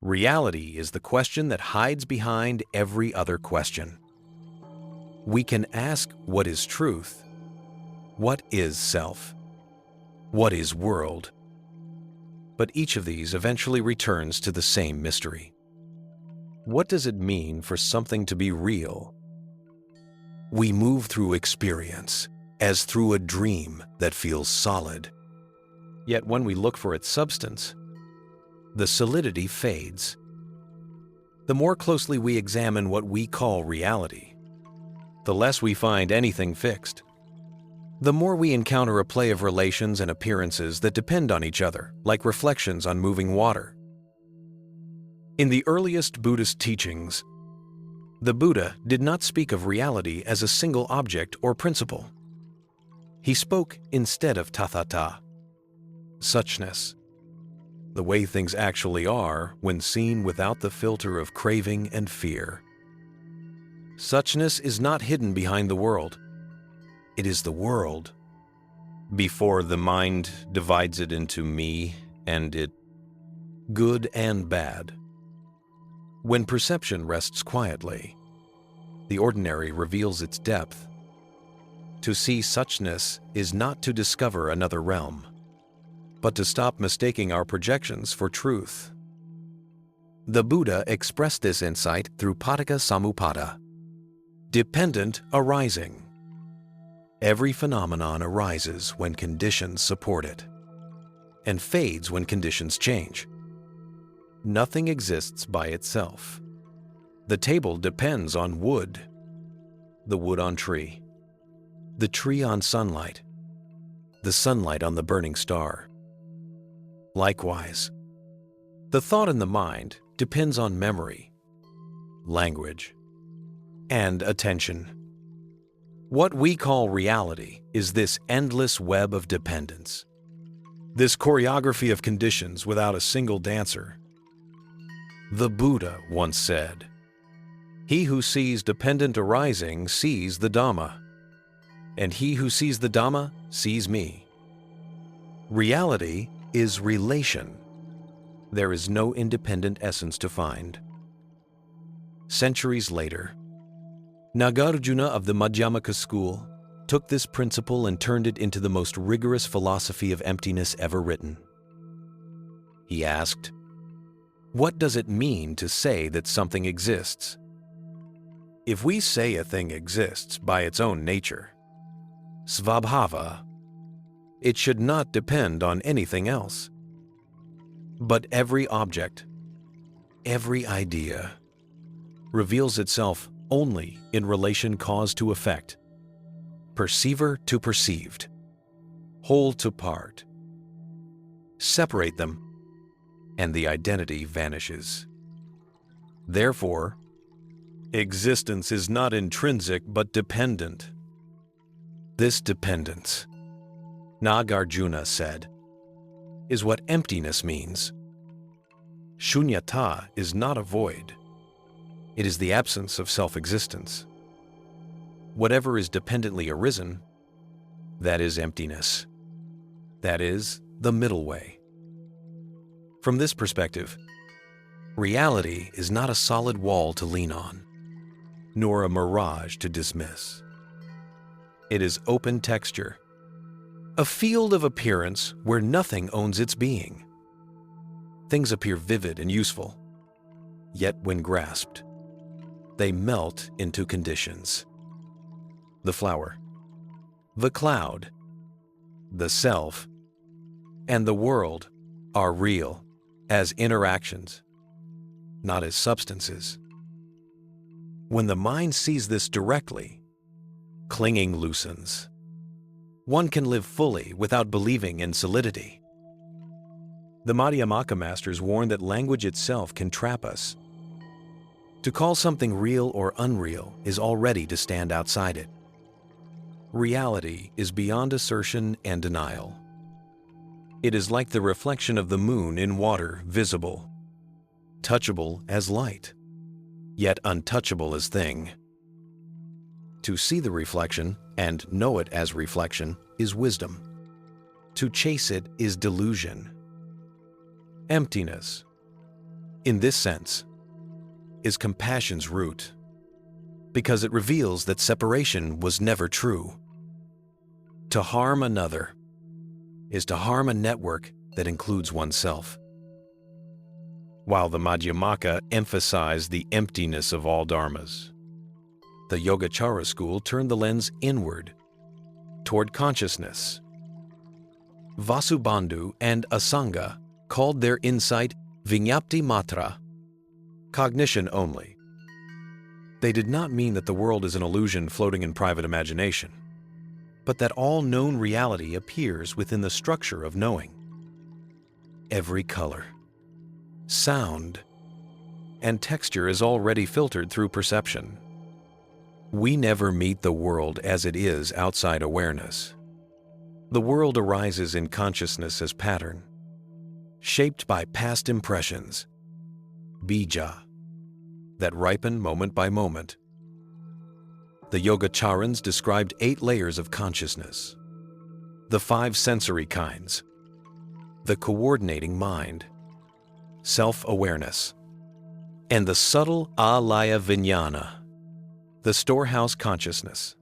Reality is the question that hides behind every other question. We can ask what is truth, what is self, what is world, but each of these eventually returns to the same mystery. What does it mean for something to be real? We move through experience as through a dream that feels solid. Yet when we look for its substance, the solidity fades. The more closely we examine what we call reality, the less we find anything fixed. The more we encounter a play of relations and appearances that depend on each other, like reflections on moving water. In the earliest Buddhist teachings, the Buddha did not speak of reality as a single object or principle. He spoke instead of tathata, suchness, the way things actually are when seen without the filter of craving and fear. Suchness is not hidden behind the world. It is the world before the mind divides it into me and it, good and bad. When perception rests quietly, the ordinary reveals its depth. To see suchness is not to discover another realm, but to stop mistaking our projections for truth. The Buddha expressed this insight through Paticca Samuppada, dependent arising. Every phenomenon arises when conditions support it, and fades when conditions change. Nothing exists by itself. The table depends on wood, the wood on tree, the tree on sunlight, the sunlight on the burning star. Likewise, the thought in the mind depends on memory, language, and attention. What we call reality is this endless web of dependence, this choreography of conditions without a single dancer. The Buddha once said, "He who sees dependent arising sees the Dhamma, and he who sees the Dhamma sees me." Reality is relation. There is no independent essence to find. Centuries later, Nāgārjuna of the Madhyamaka school took this principle and turned it into the most rigorous philosophy of emptiness ever written. He asked, "What does it mean to say that something exists? If we say a thing exists by its own nature, svabhava, it should not depend on anything else. But every object, every idea, reveals itself only in relation cause to effect, perceiver to perceived, whole to part. Separate them, and the identity vanishes. Therefore, existence is not intrinsic but dependent. This dependence, Nāgārjuna said, is what emptiness means. Shunyata is not a void. It is the absence of self-existence. Whatever is dependently arisen, that is emptiness. That is the middle way. From this perspective, reality is not a solid wall to lean on, nor a mirage to dismiss. It is open texture, a field of appearance where nothing owns its being. Things appear vivid and useful, yet when grasped, they melt into conditions. The flower, the cloud, the self, and the world are real as interactions, not as substances. When the mind sees this directly, clinging loosens. One can live fully without believing in solidity. The Madhyamaka masters warn that language itself can trap us. To call something real or unreal is already to stand outside it. Reality is beyond assertion and denial. It is like the reflection of the moon in water, visible, touchable as light, yet untouchable as thing. To see the reflection and know it as reflection is wisdom. To chase it is delusion. Emptiness, in this sense, is compassion's root, because it reveals that separation was never true. To harm another is to harm a network that includes oneself. While the Madhyamaka emphasized the emptiness of all dharmas, the Yogācāra school turned the lens inward, toward consciousness. Vasubandhu and Asanga called their insight viññāpti matra, cognition only. They did not mean that the world is an illusion floating in private imagination, but that all known reality appears within the structure of knowing. Every color, sound, and texture is already filtered through perception. We never meet the world as it is outside awareness. The world arises in consciousness as pattern, shaped by past impressions, bija, that ripen moment by moment. The Yogācārans described 8 layers of consciousness, the 5 sensory kinds, the coordinating mind, self-awareness, and the subtle alaya vijnana, the storehouse consciousness.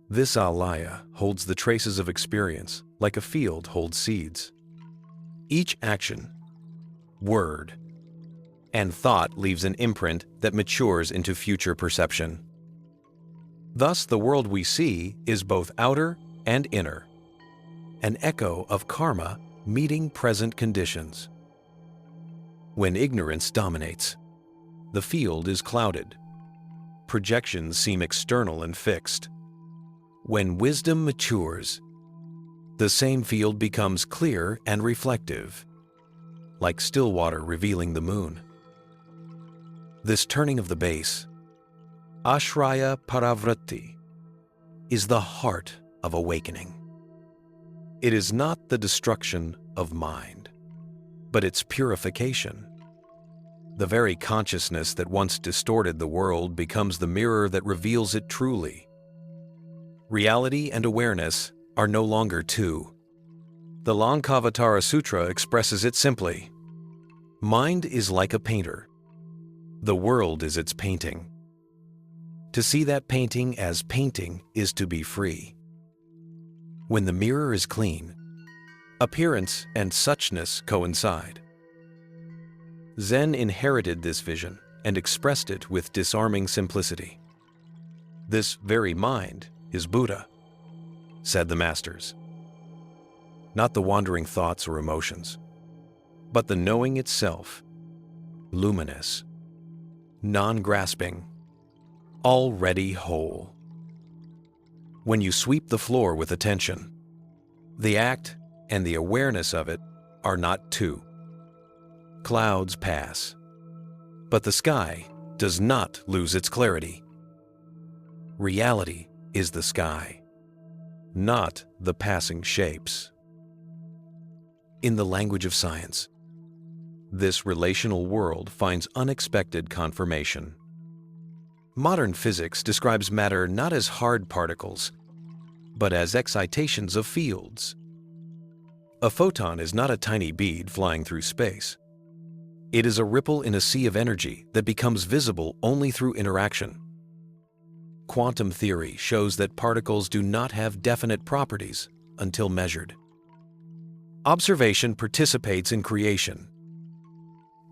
This alaya holds the traces of experience like a field holds seeds. Each action, word, and thought leaves an imprint that matures into future perception. Thus, the world we see is both outer and inner, an echo of karma meeting present conditions. When ignorance dominates, the field is clouded. Projections seem external and fixed. When wisdom matures, the same field becomes clear and reflective, like still water revealing the moon. This turning of the base, ashraya paravritti, is the heart of awakening. It is not the destruction of mind, but its purification. The very consciousness that once distorted the world becomes the mirror that reveals it truly. Reality and awareness are no longer two. The Lankavatara Sutra expresses it simply. Mind is like a painter. The world is its painting. To see that painting as painting is to be free. When the mirror is clean, appearance and suchness coincide. Zen inherited this vision and expressed it with disarming simplicity. This very mind is Buddha, said the masters. Not the wandering thoughts or emotions, but the knowing itself, luminous, non-grasping, already whole. When you sweep the floor with attention, the act and the awareness of it are not two. Clouds pass, but the sky does not lose its clarity. Reality is the sky, not the passing shapes. In the language of science, this relational world finds unexpected confirmation. Modern physics describes matter not as hard particles, but as excitations of fields. A photon is not a tiny bead flying through space. It is a ripple in a sea of energy that becomes visible only through interaction. Quantum theory shows that particles do not have definite properties until measured. Observation participates in creation.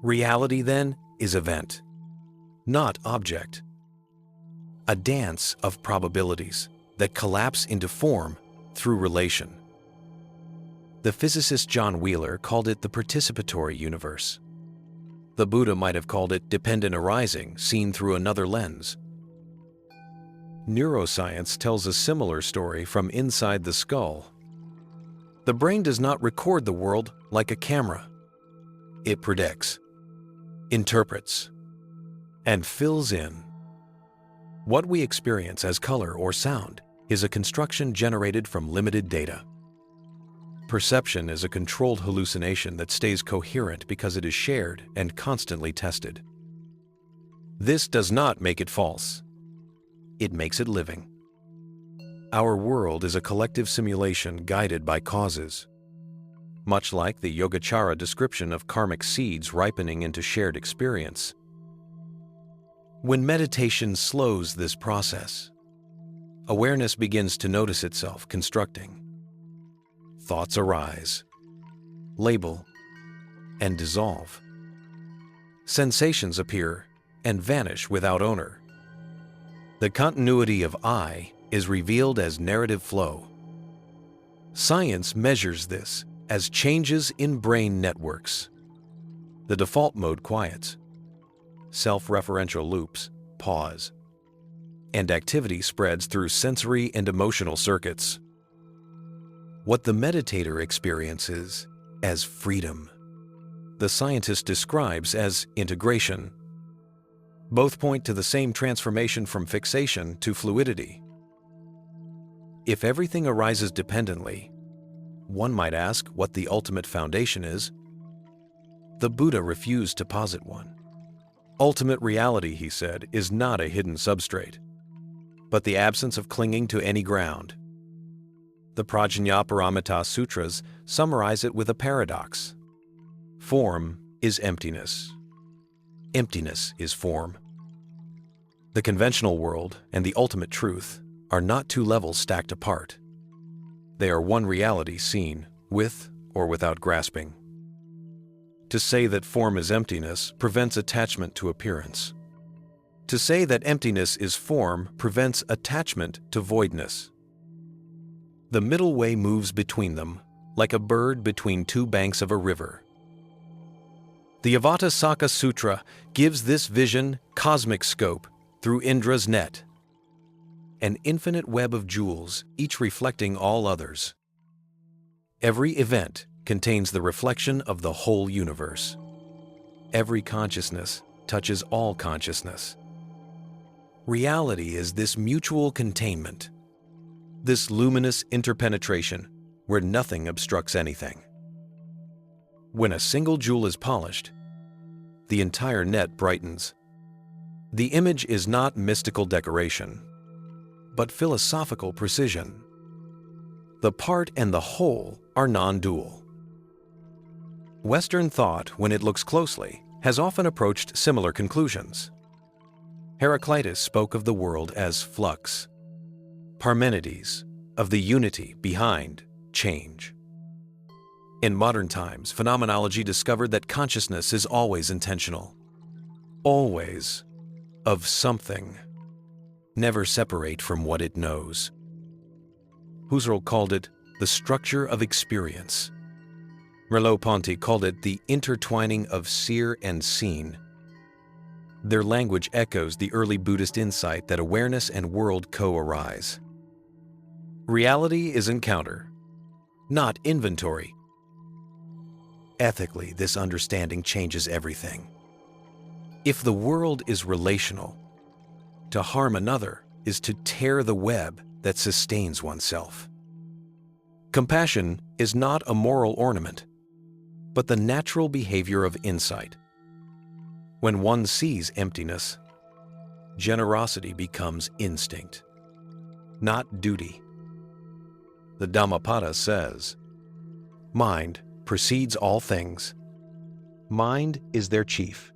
Reality, then, is event, not object. A dance of probabilities that collapse into form through relation. The physicist John Wheeler called it the participatory universe. The Buddha might have called it dependent arising seen through another lens. Neuroscience tells a similar story from inside the skull. The brain does not record the world like a camera. It predicts, interprets, and fills in. What we experience as color or sound is a construction generated from limited data. Perception is a controlled hallucination that stays coherent because it is shared and constantly tested. This does not make it false. It makes it living. Our world is a collective simulation guided by causes. much like the Yogācāra description of karmic seeds ripening into shared experience. When meditation slows this process, awareness begins to notice itself constructing. Thoughts arise, label, and dissolve. Sensations appear and vanish without owner. The continuity of I is revealed as narrative flow. Science measures this as changes in brain networks. The default mode quiets. Self-referential loops pause. And activity spreads through sensory and emotional circuits. What the meditator experiences as freedom, the scientist describes as integration. Both point to the same transformation from fixation to fluidity. If everything arises dependently, one might ask what the ultimate foundation is. The Buddha refused to posit one. Ultimate reality, he said, is not a hidden substrate, but the absence of clinging to any ground. The Prajnaparamita Sutras summarize it with a paradox. Form is emptiness. Emptiness is form. The conventional world and the ultimate truth are not two levels stacked apart. They are one reality seen with or without grasping. To say that form is emptiness prevents attachment to appearance. To say that emptiness is form prevents attachment to voidness. The middle way moves between them, like a bird between two banks of a river. The Avatasaka Sutra gives this vision cosmic scope through Indra's net, an infinite web of jewels, each reflecting all others. Every event contains the reflection of the whole universe. Every consciousness touches all consciousness. Reality is this mutual containment, this luminous interpenetration where nothing obstructs anything. When a single jewel is polished, the entire net brightens. The image is not mystical decoration, but philosophical precision. The part and the whole are non-dual. Western thought, when it looks closely, has often approached similar conclusions. Heraclitus spoke of the world as flux. Parmenides, of the unity behind change. In modern times, phenomenology discovered that consciousness is always intentional, always of something, never separate from what it knows. Husserl called it the structure of experience. Merleau-Ponty called it the intertwining of seer and seen. Their language echoes the early Buddhist insight that awareness and world co-arise. Reality is encounter, not inventory. Ethically, this understanding changes everything. If the world is relational, to harm another is to tear the web that sustains oneself. Compassion is not a moral ornament, but the natural behavior of insight. When one sees emptiness, generosity becomes instinct, not duty. The Dhammapada says, mind precedes all things. Mind is their chief.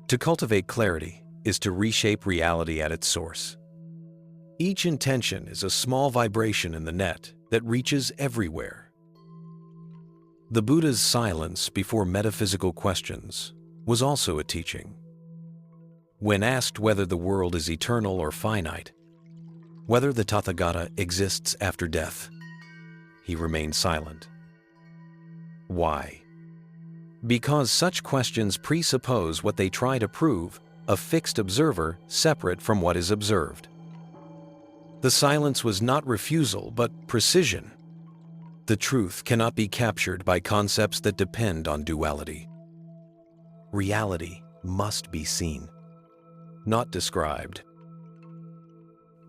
To cultivate clarity is to reshape reality at its source. Each intention is a small vibration in the net that reaches everywhere. The Buddha's silence before metaphysical questions was also a teaching. When asked whether the world is eternal or finite, whether the Tathagata exists after death, he remained silent. Why? Because such questions presuppose what they try to prove, a fixed observer separate from what is observed. The silence was not refusal, but precision. The truth cannot be captured by concepts that depend on duality. Reality must be seen, not described.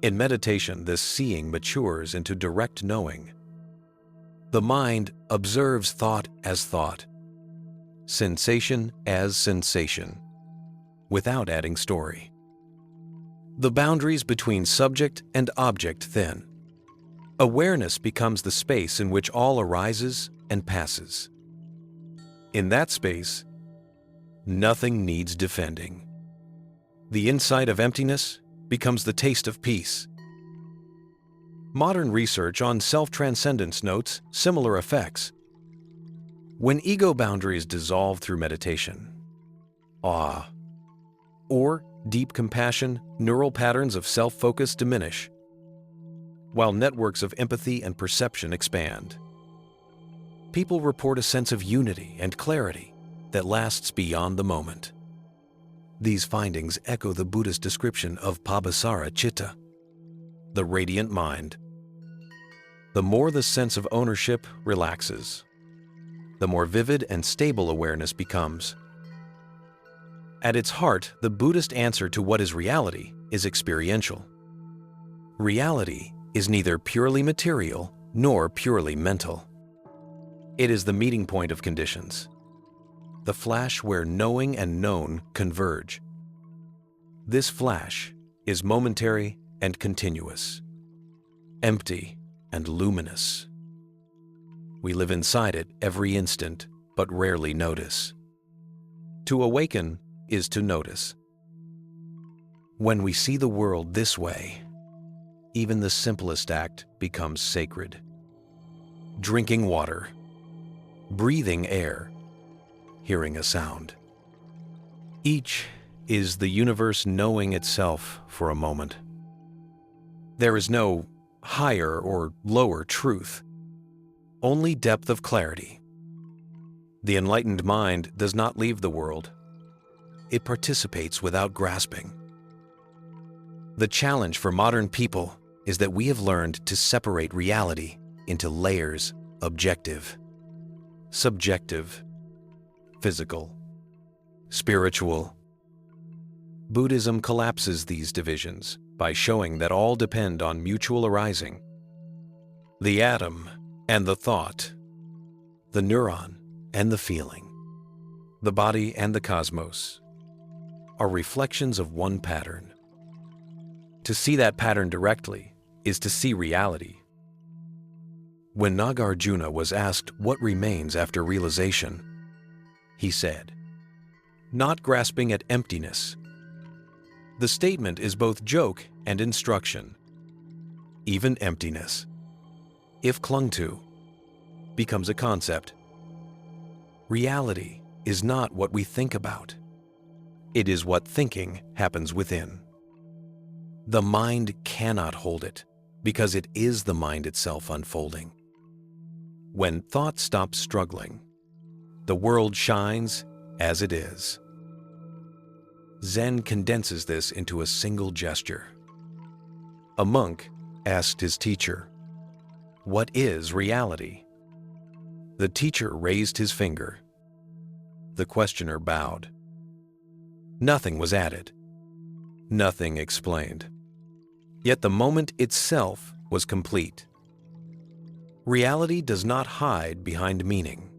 In meditation, this seeing matures into direct knowing. The mind observes thought as thought, sensation as sensation, without adding story. The boundaries between subject and object thin. Awareness becomes the space in which all arises and passes. In that space, nothing needs defending. The insight of emptiness becomes the taste of peace. Modern research on self-transcendence notes similar effects. When ego boundaries dissolve through meditation, awe, or deep compassion, neural patterns of self-focus diminish, while networks of empathy and perception expand. People report a sense of unity and clarity that lasts beyond the moment. These findings echo the Buddhist description of pabhasara citta, the radiant mind. The more the sense of ownership relaxes, the more vivid and stable awareness becomes. At its heart, the Buddhist answer to what is reality is experiential. Reality is neither purely material nor purely mental. It is the meeting point of conditions, the flash where knowing and known converge. This flash is momentary and continuous, empty and luminous. We live inside it every instant, but rarely notice. To awaken is to notice. When we see the world this way, even the simplest act becomes sacred. Drinking water, breathing air, hearing a sound. Each is the universe knowing itself for a moment. There is no higher or lower truth, only depth of clarity. The enlightened mind does not leave the world. It participates without grasping. The challenge for modern people is that we have learned to separate reality into layers: objective, subjective, physical, spiritual. Buddhism collapses these divisions by showing that all depend on mutual arising. The atom and the thought, the neuron and the feeling, the body and the cosmos are reflections of one pattern. To see that pattern directly is to see reality. When Nāgārjuna was asked what remains after realization, he said, "Not grasping at emptiness." The statement is both joke and instruction. Even emptiness, if clung to, becomes a concept. Reality is not what we think about. It is what thinking happens within. The mind cannot hold it because it is the mind itself unfolding. When thought stops struggling, the world shines as it is. Zen condenses this into a single gesture. A monk asked his teacher, "What is reality?" The teacher raised his finger. The questioner bowed. Nothing was added. Nothing explained. Yet the moment itself was complete. Reality does not hide behind meaning.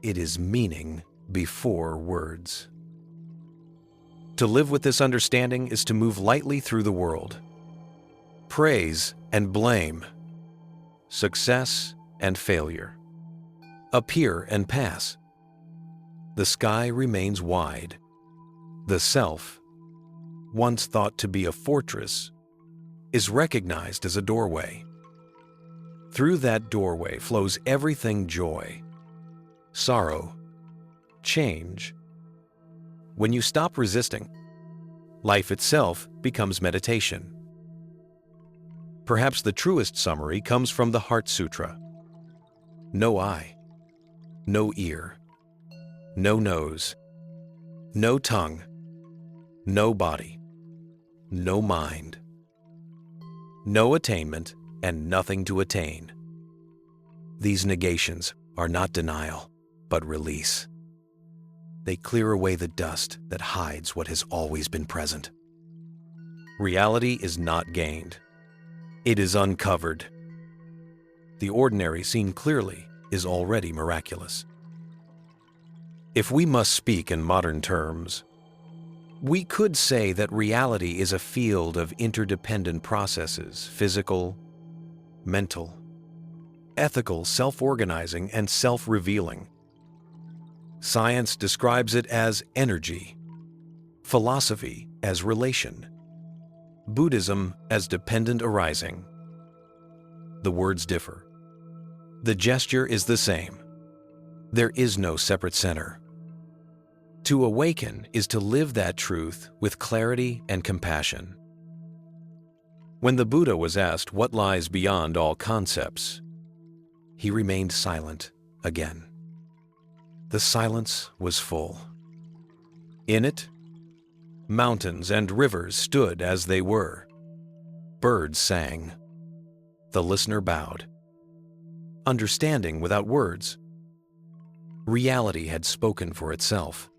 It is meaning before words. To live with this understanding is to move lightly through the world. Praise and blame, success and failure, appear and pass. The sky remains wide. The self, once thought to be a fortress, is recognized as a doorway. Through that doorway flows everything joy, sorrow, change. When you stop resisting, life itself becomes meditation. Perhaps the truest summary comes from the Heart Sutra. No eye, no ear, no nose, no tongue, no body, no mind, no attainment, and nothing to attain. These negations are not denial, but release. They clear away the dust that hides what has always been present. Reality is not gained. It is uncovered. The ordinary seen clearly is already miraculous. If we must speak in modern terms, we could say that reality is a field of interdependent processes, physical, mental, ethical, self-organizing, and self-revealing. Science describes it as energy, philosophy as relation, Buddhism as dependent arising. The words differ. The gesture is the same. There is no separate center. To awaken is to live that truth with clarity and compassion. When the Buddha was asked what lies beyond all concepts, he remained silent again. The silence was full. In it, mountains and rivers stood as they were. Birds sang. The listener bowed. Understanding without words. Reality had spoken for itself.